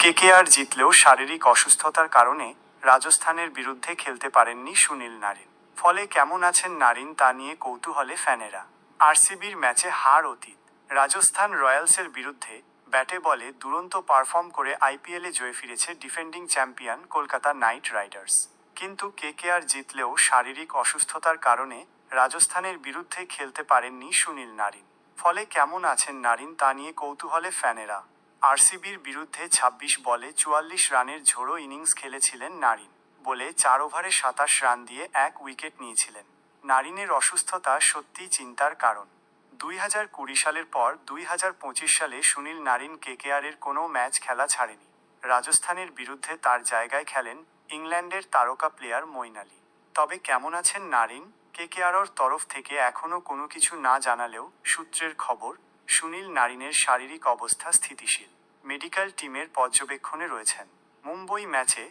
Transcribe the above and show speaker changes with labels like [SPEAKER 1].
[SPEAKER 1] KKR জিতলেও শারীরিক অসুস্থতার কারণে রাজস্থানের বিরুদ্ধে খেলতে পারেননি সুনীল নারিন। ফলে কেমন আছেন নারিন তা নিয়ে কৌতূহলে ফ্যানেরা। আরসিবির ম্যাচে হার অতীত। রাজস্থান রয়্যালসের বিরুদ্ধে ব্যাটে বলে দুরন্ত পারফর্ম করে আইপিএলে জয়ে ফিরেছে defending champion Kolkata night Riders. কিন্তু কেকেআর জিতলেও শারীরিক অসুস্থতার কারণে রাজস্থানের বিরুদ্ধে খেলতে পারেননি সুনীল নারিন। ফলে কেমন আছেন নারিন তা নিয়ে কৌতূহলে ফ্যানেরা। আরসিবির বিরুদ্ধে ২৬ বলে ৪৪ রানের ঝোড়ো ইনিংস খেলেছিলেন নারিন। বলে ৪ ওভারে ২৭ রান দিয়ে ১ উইকেট নিয়েছিলেন। নারিনের অসুস্থতা সত্যিই চিন্তার কারণ। ২০২০ সালের পর ২০২৫ সালে সুনীল নারিন কেকেআরের কোনো ম্যাচ খেলা ছাড়েনি। রাজস্থানের বিরুদ্ধে তার জায়গায় খেলেন ইংল্যান্ডের তারকা প্লেয়ার মঈন আলী। তবে কেমন আছেন নারিন? কেকেআরর তরফ থেকে এখনও কোনো কিছু না জানালেও সূত্রের খবর, সুনীল নারিনের শারীরিক অবস্থা স্থিতিশীল। মেডিকেল টিমের পর্যবেক্ষণে রয়েছেন। মুম্বই ম্যাচে